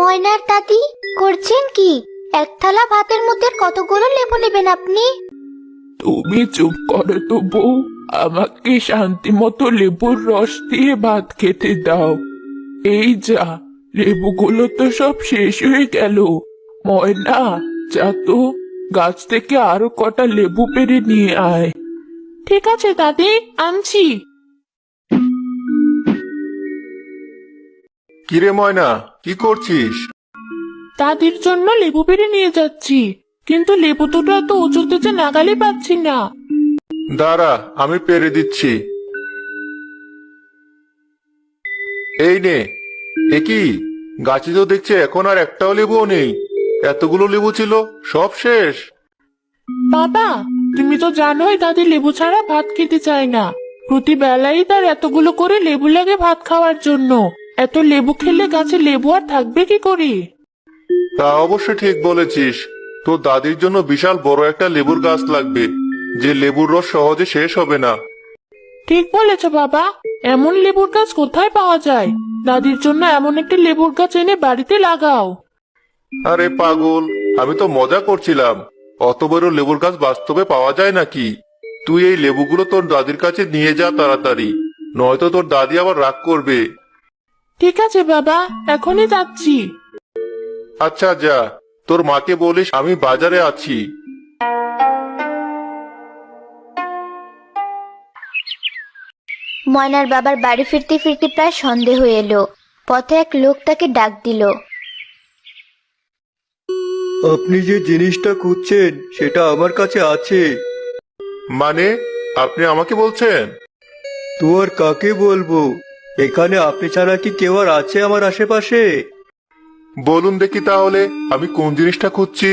ময়নার দাদি, করছেন কি? এক থালা ভাতের মধ্যে কতগুলো লেবু নেবেন আপনি? তুমি চুপ করো তো বউ। আমাকে শান্তি মতো লেবুর রস দিয়ে ভাত খেতে দাও। এই যা, লেবুগুলো তো সব শেষ হয়ে গেল। ময়না, যা তো, গাছ থেকে আরো কটা লেবু পেড়ে নিয়ে আয়। ঠিক আছে দাদি, আনছি। কিরে ময়না, কি করছিস? দাদির জন্য লেবু পেড়ে নিয়ে যাচ্ছি, কিন্তু লেবু দুটো এত উঁচুতে যে নাগালই পাচ্ছি না। দাঁড়া, আমি পেরে দিচ্ছি। এই নে। এ কি, গাছে তো দেখছি এখন আর একটাও লেবুও নেই। এতগুলো লেবু ছিল, সব শেষ। বাবা, তুমি তো জানোই দাদি লেবু ছাড়া ভাত খেতে চায় না। প্রতি বেলাই তার এতগুলো করে লেবু লাগে ভাত খাওয়ার জন্য। এত লেবু খেলে গাছে লেবু আর থাকবে কি করে? তা অবশ্য ঠিক বলেছিস। তোর দাদির জন্য বিশাল বড় একটা লেবুর গাছ লাগবে, যে লেবুর রস সহজে শেষ হবে না। ঠিক বলেছ বাবা। এমন লেবুর গাছ কোথায় পাওয়া যায়? দাদির জন্য এমন একটা লেবুর গাছ এনে বাড়িতে লাগাও। আরে পাগল, আমি তো মজা করছিলাম। অত বড় লেবুর গাছ বাস্তবে পাওয়া যায় নাকি? তুই এই লেবুগুলো তোর দাদির কাছে নিয়ে যা তাড়াতাড়ি, নয়তো তোর দাদি আবার রাগ করবে। ঠিক আছে বাবা, এখনই যাচ্ছি। আচ্ছা যা, তোর মাকে বলিস আমি বাজারে আছি। ময়নার বাবার বাড়ি ফিরতে ফিরতে প্রায় সন্ধে হয়ে এলো। পথে এক লোক তাকে ডাক দিল। আপনি যে জিনিসটা খুঁজছেন সেটা আমার কাছে আছে। মানে, আপনি আমাকে বলছেন? তো আর কাকে বলবো? এখানে আপনি ছাড়া কি কেউ আর আছে আমার আশেপাশে? বলুন দেখি তাহলে, আমি কোন জিনিসটা খুঁজছি।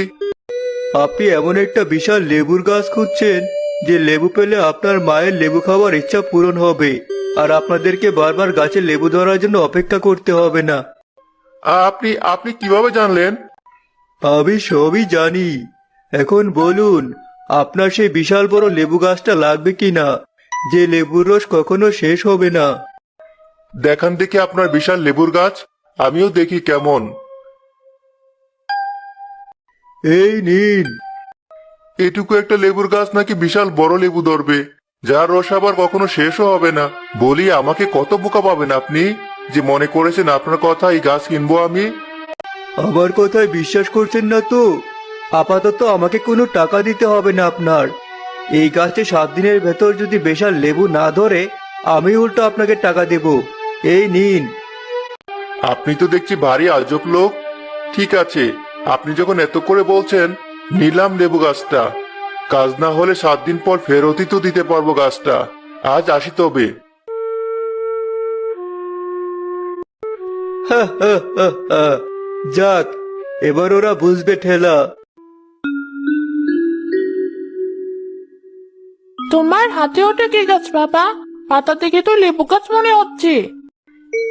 আপনি এমন একটা বিশাল লেবুর গাছ খুঁজছেন যে লেবু পেলে আপনার মায়ের লেবু খাওয়ার ইচ্ছা পূরণ হবে, আর আপনাদেরকে বারবার গাছে লেবু ধরার জন্য অপেক্ষা করতে হবে না। আপনি আপনি কিভাবে জানলেন? আমি সবই জানি। এখন বলুন, আপনার সেই বিশাল বড় লেবু গাছটা লাগবে কিনা, যে লেবুর রস কখনো শেষ হবে না? দেখান দেখি আপনার বিশাল লেবুর গাছ, আমিও দেখি কেমন। এই নিন। এটুকু একটা লেবুর গাছ নাকি বিশাল বড় লেবু ধরবে, যার রস আবার কখনো শেষও হবে না? বলি, আমাকে কত বোকা পাবেন আপনি, যে মনে করেছেন আপনার কথা এই গাছ কিনবো আমি? আমার কথায় বিশ্বাস করছেন না তো? আপাতত আমাকে কোনো টাকা দিতে হবে না আপনার। এই গাছে 7 দিনের ভেতর যদি বিশাল লেবু না ধরে, আমি উল্টো আপনাকে টাকা দেব। এই নিন। আপনি তো দেখছি ভারী আজব লোক। ঠিক আছে, আপনি যখন এত করে বলছেন, নিলাম লেবু গাছটা। কাজ না হলে 7 দিন পর ফেরতই তো দিতে পারবো গাছটা। আজ আসি তবে। হা হা হা হা। যাক, এবার ওরা বুঝবে ঠেলা। তোমার হাতে ওটা কি গাছ বাবা? পাতা থেকে তো লেবু গাছ মনে হচ্ছে।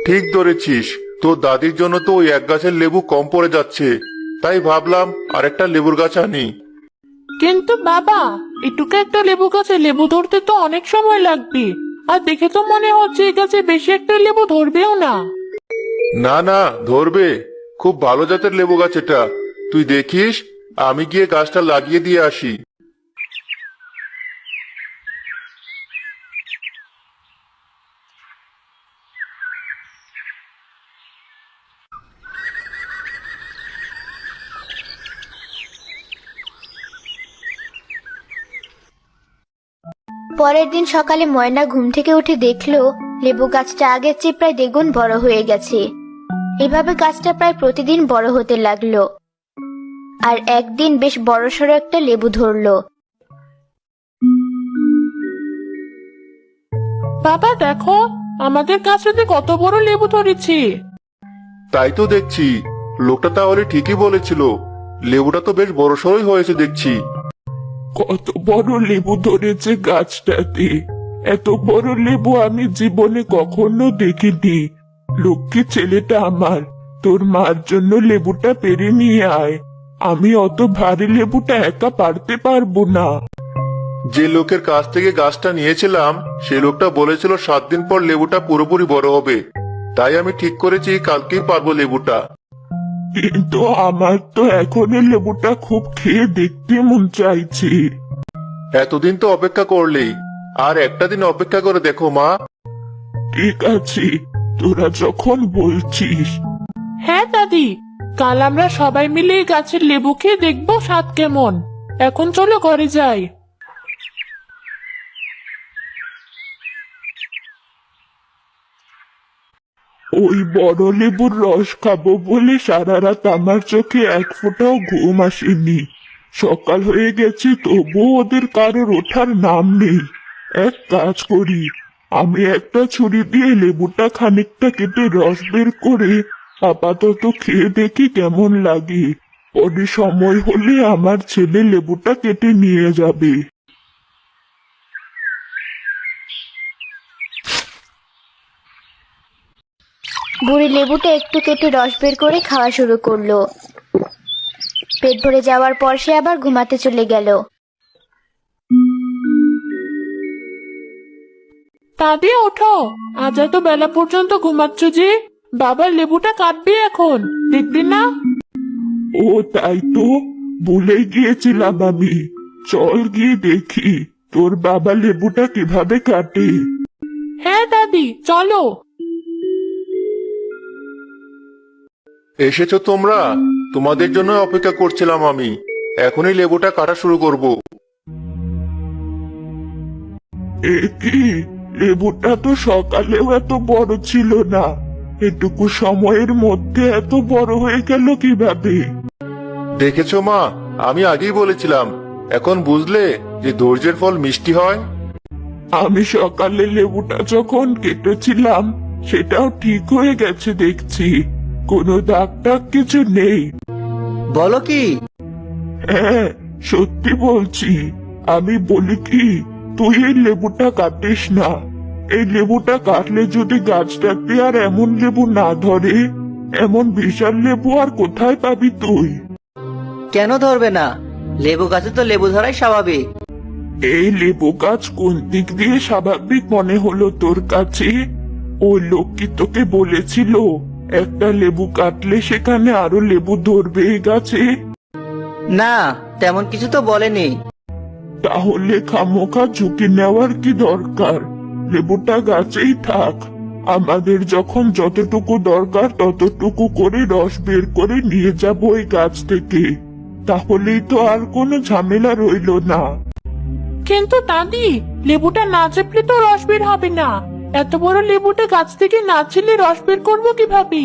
ঠিক ধরেছিস, তোর দাদির জন্য তো ওই এক গাছের লেবু কম পড়ে যাচ্ছে, তাই ভাবলাম আরেকটা লেবুর গাছ আনি। কিন্তু বাবা, এটুকু একটা লেবু গাছে লেবু ধরতে তো অনেক সময় লাগবে। আর দেখে তো মনে হচ্ছে এই গাছে বেশি একটা লেবু ধরবেও না। না না, ধরবে। খুব ভালো জাতের লেবু গাছ এটা। তুই দেখিস, আমি গিয়ে গাছটা লাগিয়ে দিয়ে আসি। পরের দিন সকালে ময়না ঘুম থেকে উঠে দেখলো লেবু গাছটা আগের চেয়ে প্রায় দ্বিগুণ বড় হয়ে গেছে। এভাবে গাছটা প্রায় প্রতিদিন বড় হতে লাগলো, আর একদিন বেশ বড়সড় একটা লেবু ধরলো। বাবা দেখো, আমাদের গাছটাতে কত বড় লেবু ধরেছে। তাই তো দেখছি, লোকটা তাহলে ঠিকই বলেছিল। লেবুটা তো বেশ বড়সড়ই হয়েছে দেখছি। কত বড় লেবু ধরেছে গাছটাতে। এত বড় লেবু আমি জীবনে কখনো দেখিনি। লক্ষ্মী ছেলেটা আমার, তোর মার জন্য লেবুটা পেরে নিয়ে আয়। আমি অত ভারী লেবুটা একা পারতে পারবো না। যে লোকের কাছ থেকে গাছটা নিয়েছিলাম, সে লোকটা বলেছিল 7 দিন পর লেবুটা পুরোপুরি বড় হবে। তাই আমি ঠিক করেছি কালকেই পারবো লেবুটা। কিন্তু আমার তো এখনই লেবুটা খুব খেয়ে দেখতে মন চাইছে। এতদিন তো অপেক্ষা করলেই, আর একটা দিন অপেক্ষা করে দেখো মা। ঠিক আছে, তোরা যখন বলছিস। হ্যাঁ দাদি, কাল আমরা সবাই মিলে এই গাছের লেবু খেয়ে দেখবো স্বাদ কেমন। এখন চলো ঘরে যাই। ওই বড় লেবুর রস খাবো বলে সারা রাত আমার চোখে এক ফোঁটাও ঘুম আসেনি। সকাল হয়ে গেছে তবুও ওদের কারোর ওঠার নাম নেই। এক কাজ করি, আমি একটা ছুরি দিয়ে লেবুটা খানিকটা কেটে রস বের করে আপাতত খেয়ে দেখি কেমন লাগে। পরে সময় হলে আমার ছেলে লেবুটা কেটে নিয়ে যাবে। বুড়ি লেবুটা একটু কেটে রস বের করে খাওয়া শুরু করলো। পেট ভরে যাওয়ার পর সে আবার ঘুমাতে চলে গেল। দাদি ওঠো, আজ এত বেলা পর্যন্ত ঘুমাচ্ছ যে? বাবার লেবুটা কাটবি এখন, দেখবি না? ও তাই তো, ভুলে গিয়েছিলাম আমি। চল গিয়ে দেখি তোর বাবা লেবুটা কিভাবে কাটে। হ্যাঁ দাদি, চলো। এসেছো তোমরা? তোমাদের জন্য অপেক্ষা করছিলাম আমি। এখনই লেবুটা কাটা শুরু করব। এ কি, লেবুটা তো সকালেও এত বড় ছিল না, এটুকু সময়ের মধ্যে এত বড় হয়ে গেল কিভাবে? দেখেছো মা, আমি আগেই বলেছিলাম। এখন বুঝলে যে ধৈর্যের ফল মিষ্টি হয়। আমি সকালে লেবুটা যখন কেটেছিলাম সেটাও ঠিক হয়ে গেছে দেখছি, কোনো দাগ টাগ কিছু নেই। বলো কি? হ্যাঁ, সত্যি বলছি। আমি বলি কি, তুই এই লেবুটা কাটিস না। এই লেবুটা কাটলে যদি গাছটাতে আর এমন লেবু না ধরে, এমন বিশাল লেবু আর কোথায় পাবি তুই? কেন ধরবে না? লেবু গাছে তো লেবু ধরাই স্বাভাবিক। এই লেবু গাছ কোন দিক দিয়ে স্বাভাবিক মনে হলো তোর কাছে? ওই লোক কি তোকে বলেছিল একটা লেবু কাটলে সেখানে আরো লেবু ধরবে এই গাছে? না, তেমন কিছু তো বলেনি। তাহলে খামোখা ঝুঁকি নেওয়ার কি দরকার? লেবুটা গাছেই থাক। আমাদের যখন যতটুকু দরকার ততটুকু করে রস বের করে নিয়ে যাব ওই গাছ থেকে। তাহলেই তো আর কোনো ঝামেলা রইলো না। কিন্তু দাদি, লেবুটা না চেপলে তো রস বের হবে না। এত বড় লেবুটা গাছ থেকে না ছিলে রস বের করবো কিভাবে?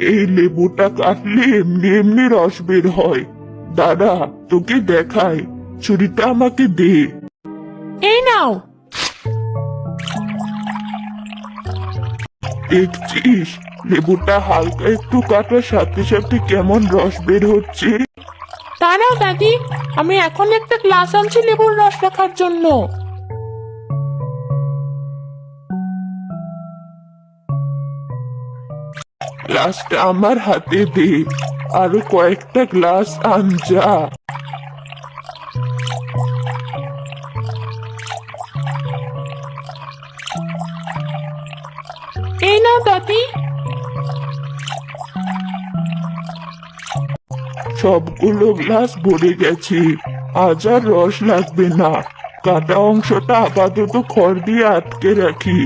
এই লেবুটা কাটলে এমনি এমনি রস বের হয়। দাদা, তোকে দেখাই, ছুরিটা আমাকে দে। এই নাও। দেখছিস, লেবুটা হালকা একটু কাটার সাথে সাথে কেমন রস বের হচ্ছে। দাঁড়াও দাদি, আমি এখন একটা গ্লাস আনছি লেবুর রস রাখার জন্য। গ্লাসটা আমার হাতে দে, আরো কয়েকটা গ্লাস আন যা। এই নাও দাদি। সবগুলো গ্লাস ভরে গেছে, আজ আর রস লাগবে না। কাটা অংশটা আপাতত খড় দিয়ে আটকে রাখি,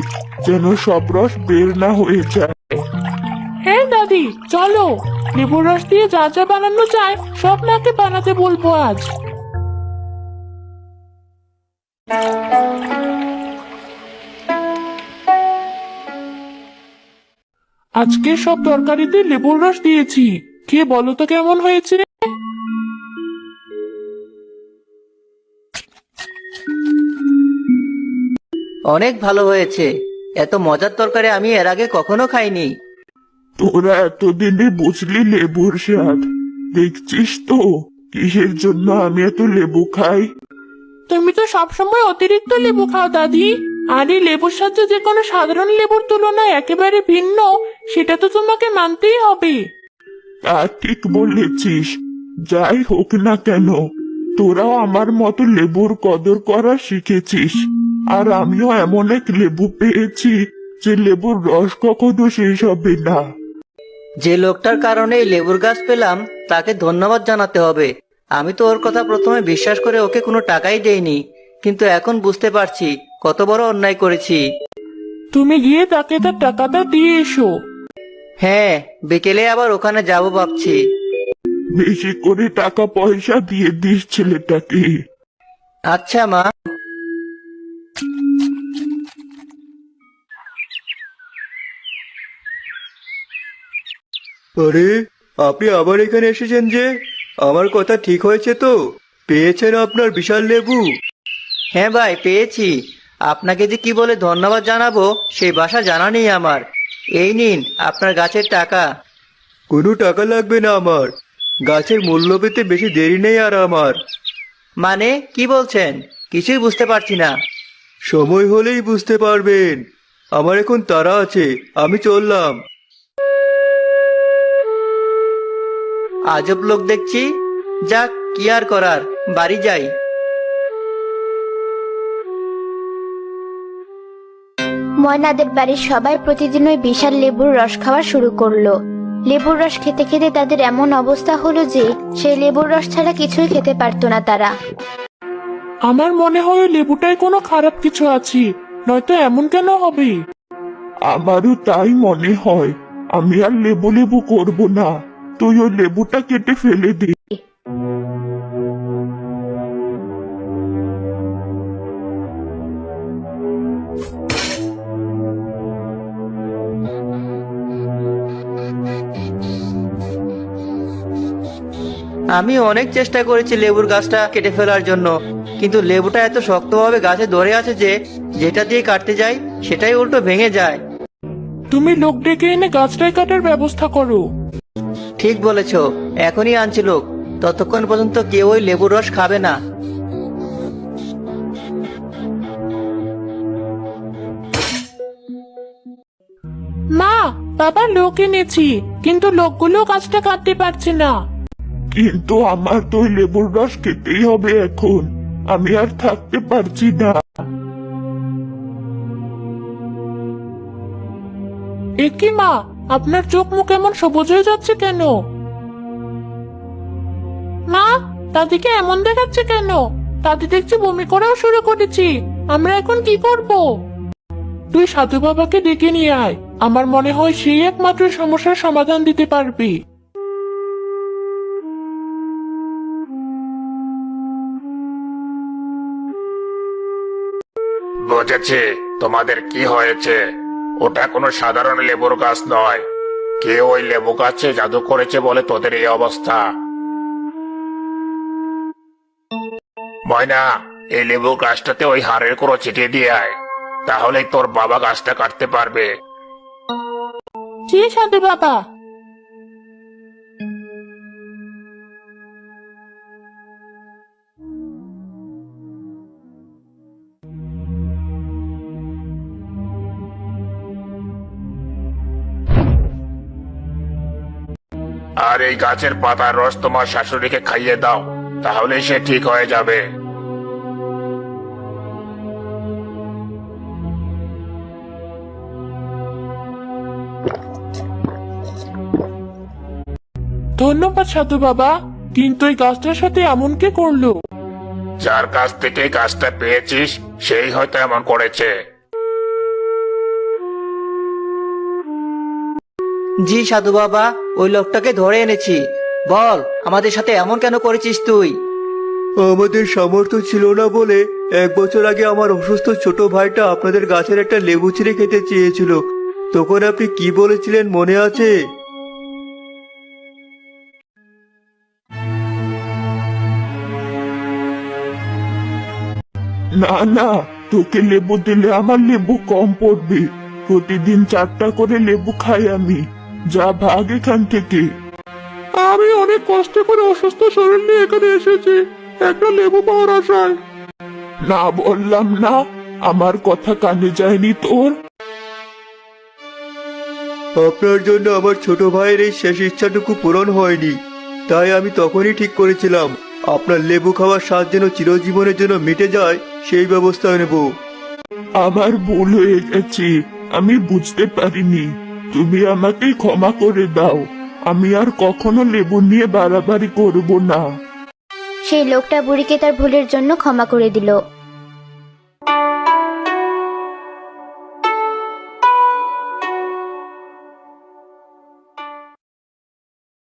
যেন সব রস বের না হয়ে যায়। হ্যাঁ দাদি, চলো। লেবুর রস দিয়ে যা যা বানানো যায় সব মাকে বানাতে বলবো আজ। আজকে সব তরকারিতে লেবুর রস দিয়েছি, খেয়ে বলো তো কেমন হয়েছে। অনেক ভালো হয়েছে। এত মজার তরকারি আমি এর আগে কখনো খাইনি। তোরা এতদিনে বুঝলি লেবুর স্বাদ। দেখছিস তো কিসের জন্য আমি এত লেবু খাই। তুমি তো সবসময় অতিরিক্ত লেবু খাও দাদি। আর এই লেবুর সাথে যে কোনো সাধারণ লেবুর তুলনায় একেবারে ভিন্ন, সেটা তো তোমাকে মানতেই হবে। তা ঠিক বলেছিস। যাই হোক না কেন, তোরাও আমার মতো লেবুর কদর করা শিখেছিস। আর আমিও এমন এক লেবু পেয়েছি যে লেবুর রস কখনো শেষ হবে না। যে লোকটার কারণে এই লেবুর গাছ পেলাম তাকে ধন্যবাদ জানাতে হবে। আমি তো ওর কথা প্রথমে বিশ্বাস করে ওকে কোনো টাকাই দেইনি, কিন্তু এখন বুঝতে পারছি কত বড় অন্যায় করেছি। তুমি গিয়ে তাকে তার টাকাটা দিয়ে এসো। হ্যাঁ, বিকেলে আবার ওখানে যাব ভাবছি। বেশি করে টাকা পয়সা দিয়ে দিস ছেলেটাকে। আচ্ছা মা। আরে, আপনি আবার এখানে এসেছেন যে? আমার কথা ঠিক হয়েছে তো? পেয়েছেন আপনার বিশাল লেবু? হ্যাঁ ভাই, পেয়েছি। আপনাকে যে কি বলে ধন্যবাদ জানাবো সেই ভাষা জানা নেই আমার। এই নিন আপনার গাছের টাকা। কোনো টাকা লাগবে না আমার। গাছের মূল্য পেতে বেশি দেরি নেই আর আমার। মানে কি বলছেন? কিছুই বুঝতে পারছি না। সময় হলেই বুঝতে পারবেন। আমার এখন তাড়া আছে, আমি চললাম। আজব লোক দেখছি। যাক, কি আর করার, বাড়ি যাই। ময়নাদের বাড়ির সবাই প্রতিদিন ওই বিশাল লেবুর রস খাওয়া শুরু করলো। লেবুর রস খেতে খেতে তাদের এমন অবস্থা হলো যে সেই লেবুর রস ছাড়া কিছুই খেতে পারতো না তারা। আমার মনে হয় ওই লেবুটায় কোনো খারাপ কিছু আছে, নয়তো এমন কেন হবে? আমারও তাই মনে হয়। আমি আর লেবু লেবু করব না, তুই ওই লেবুটা কেটে ফেলে দে। আমি অনেক চেষ্টা করেছি লেবুর গাছটা কেটে ফেলার জন্য, কিন্তু লেবুটা এত শক্তভাবে গাছে ধরে আছে যে যেটা দিয়ে কাটতে যাই সেটাই উল্টো ভেঙে যায়। তুমি লোক ডেকে এনে গাছটাই কাটার ব্যবস্থা করো। ঠিক বলেছ, এখনই আনছি লোক। ততক্ষণ পর্যন্ত কেউ ওই লেবুর রস খাবে না। মা, বাবা লোক এনেছি, কিন্তু লোকগুলো গাছটা কাটতে পারছে না। কিন্তু আমার তো ওই লেবুর রস খেতেই হবে এখন। আমি আর থাকতে পারছি না। এ কি মা, আপনার চোখ মুখ এমন সবুজ হয়ে যাচ্ছে কেন? মা, দাদিকে এমন দেখাচ্ছে কেন? দাদি দেখছি বমি করাও শুরু করেছি। আমরা এখন কি করব? তুই সাধু বাবাকে ডেকে নিয়ে আয়। আমার মনে হয় সেই একমাত্র সমস্যার সমাধান দিতে পারবে। বুঝেছি তোমাদের কি হয়েছে। ওটা কোনো সাধারণ লেবুর গাছ নয়। কেউ ওই লেবু গাছে জাদু করেছে বলে তোদের এই অবস্থা। ময়না, এই লেবু গাছটাতে ওই হাড়ের গুঁড়ো ছিটিয়ে দিয়ে আয়, তাহলেই তোর বাবা গাছটা কাটতে পারবে। জি সাধু বাবা। আর এই গাছের পাতার রস তোমার শাশুড়িকে খাইয়ে দাও, তাহলে সে ঠিক হয়ে যাবে। ধন্যবাদ সাধু বাবা, কিন্তু এই গাছটার সাথে এমন কে করলো? যার কাছ থেকে গাছটা পেয়েছিস সেই হয়তো এমন করেছে। জি সাধু বাবা, ওই লোকটাকে ধরে এনেছি। বল, আমাদের সাথে এমন কেন করেছিস তুই? আমাদের সামর্থ্য ছিল না বলে 1 বছর আগে আমার অসুস্থ ছোট ভাইটা আপনাদের গাছের একটা লেবু ছিঁড়ে খেতে চেয়েছিল। তখন আপনি কি বলেছিলেন মনে আছে? না না, তোকে লেবু দিলে আমার লেবু কম পড়বে। প্রতিদিন 4টা করে লেবু খাই আমি। যা ভাগ এখান থেকে। আমি অনেক কষ্ট করে অসুস্থ শরীর নিয়ে এখানে এসেছি একটা লেবু পাওয়ার আশায়। না বললাম না, আমার কথা কানে যায়নি তোর? আপনার জন্য আমার ছোট ভাইয়ের এই শেষ ইচ্ছাটুকু পূরণ হয়নি, তাই আমি তখনই ঠিক করেছিলাম আপনার লেবু খাওয়ার স্বাদ যেন চিরজীবনের জন্য মিটে যায় সেই ব্যবস্থা নেব। আমার ভুল হয়ে গেছে, আমি বুঝতে পারিনি। তুমি আমাকে ক্ষমা করে দাও, আমি আর কখনো লেবু নিয়ে বাড়াবাড়ি করব না। সেই লোকটা বুড়িকে তার ভুলের জন্য ক্ষমা করে দিল।